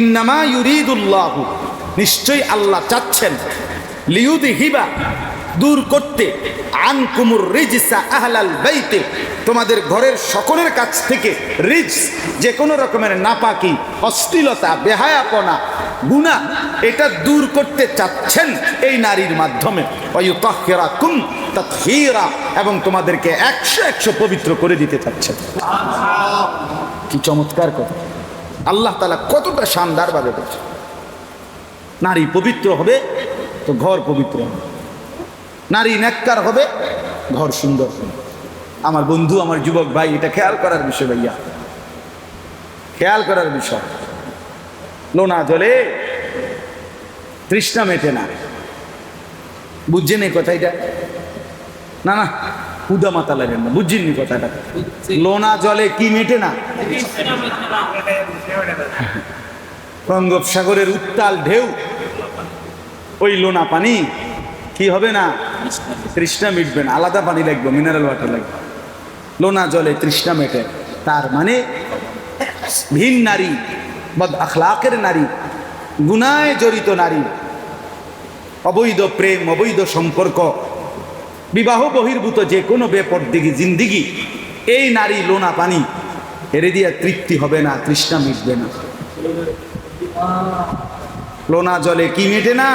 ইন্নামা ইউরিদুল্লাহু, নিশ্চয়ই আল্লাহ চাচ্ছেন, লিয়ুযহিবা, দূর করতে, আনকুমুর রিজসা আহলাল বাইতে, তোমাদের ঘরের সকলের কাছ থেকে রিজস, যে কোনো রকমের নাপাকি, অশ্লীলতা, বেহায়াপনা, গুনাহ, এটা দূর করতে চাচ্ছেন এই নারীর মাধ্যমে। ওয়ায়ুতাহহিরাকুম তাতহীরা, এবং তোমাদেরকে 100 পবিত্র করে দিতে চাচ্ছেন। কি চমৎকার কথা! আল্লাহ তাআলা কতটা শানদার ভাবে বলছে, নারী পবিত্র হবে তো ঘর পবিত্র হবে, নারী নেককার হবে ঘর সুন্দর হবে। আমার বন্ধু, আমার যুবক ভাই, এটা খেয়াল করার বিষয় ভাইয়া, খেয়াল করার বিষয়। লোনা জলে তৃষ্ণা মেটে না, বুঝছেন এই কথা? এটা না না, উদা মাতা লাগেন না, বুঝছেন কথাটা? লোনা জলে কি মেটে না? বঙ্গোপসাগরের উত্তাল ঢেউ, ওই লোনা পানি কি হবে না? তৃষ্ণা মিটবে না, আলাদা পানি লাগবে, মিনারেল ওয়াটার লাগবে। লোনা জলে তৃষ্ণা মেটে, তার মানে ভিন নারী, বদ আখলাকের নারী, গুনাহে জড়িত নারী, অবৈধ প্রেম, অবৈধ সম্পর্ক, বিবাহ বহির্ভূত যে কোনো বেপরদিগি জিন্দিগি, এই নারী লোনা পানি এরে দিয়ে তৃপ্তি হবে না, তৃষ্ণা মিটবে না। লোনা জলে কি মেটে না?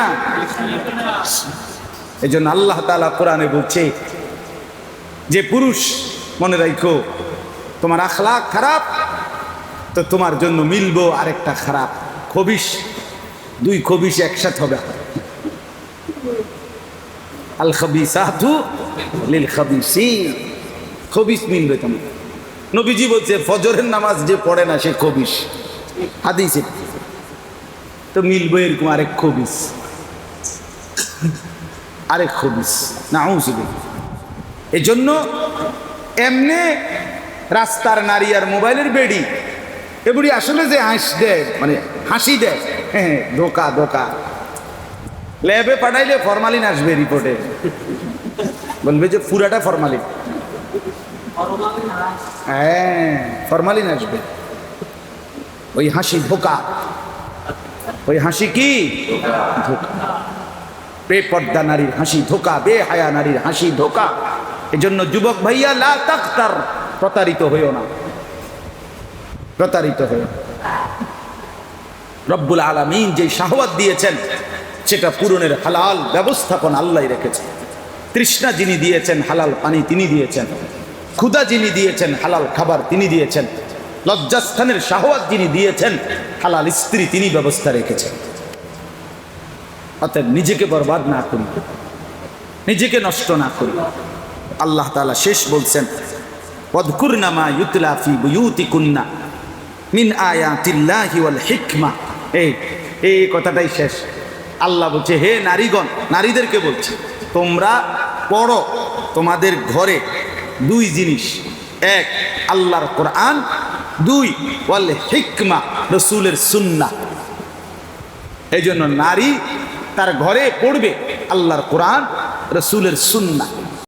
এই জন্য আল্লাহ তাআলা কোরআনে বলছে যে পুরুষ, মনে রাখো, তোমার আখলাক খারাপ তো তোমার জন্য মিলবো আরেকটা খারাপ খবিশ, দুই খবিশ একসাথে হবে। আল খাবিসাতু লিল খাবিসিন, খবিশ মিলবে তোমার। নবীজি বলছে ফজরের নামাজ যে পড়ে না সে খবিশ, হাদিসে। তো মিলবে এরকম আরেক খবিশ, আরেক খবিশ, নাউযুবিল্লাহ। এই জন্য এমনি রাস্তার নারী আর মোবাইলের বেড়ি, এগুলি আসলে যে হাস দেয়, মানে হাসি দেয়, হ্যাঁ, ধোকা ধোকা। ল্যাবে পাঠাইলে ফরমালিন আসবে রিপোর্টে, বলবে যে পুরাটা ফরমালিন, হ্যাঁ ফরমালিন আসবে। ওই হাসি ধোকা, ওই হাসি কি ধোকা। বেপর্দা নারীর হাসি ধোকা, বেহায়া নারীর হাসি ধোকা। এজন্য যুবক ভাইয়া, লা তাখতার, প্রতারিত হইও না, প্রতারিত হইও। রব্বুল আলামিন যে শাহওয়াত দিয়েছেন সেটা পূরণের হালাল ব্যবস্থাপনা আল্লাহ রেখেছেন। তৃষ্ণা যিনি দিয়েছেন হালাল পানি তিনি দিয়েছেন, ক্ষুধা যিনি দিয়েছেন হালাল খাবার তিনি দিয়েছেন, লজ্জাস্থানের শাহওয়াত যিনি দিয়েছেন হালাল স্ত্রী তিনি ব্যবস্থা রেখেছেন। অতএব নিজেকে বরবাদ না করি, নিজেকে নষ্ট না করি। আল্লাহ তাআলা শেষ বলছেন, ওয়াযকুরনা মা ইউতলা ফি বুয়ুতিকুন্না মিন আয়াতিল্লাহি ওয়াল হিকমা। এই কথাটাই শেষ। আল্লাহ বলছে, হে নারীগণ, নারীদেরকে বলছে, তোমরা পড়ো তোমাদের ঘরে দুই জিনিস, এক আল্লাহর কোরআন, দুই ওয়াল হিকমা, রাসূলের সুন্নাহ। এই জন্য নারী তার ঘরে পড়বে আল্লাহর কোরআন, রাসূলের সুন্নাহ।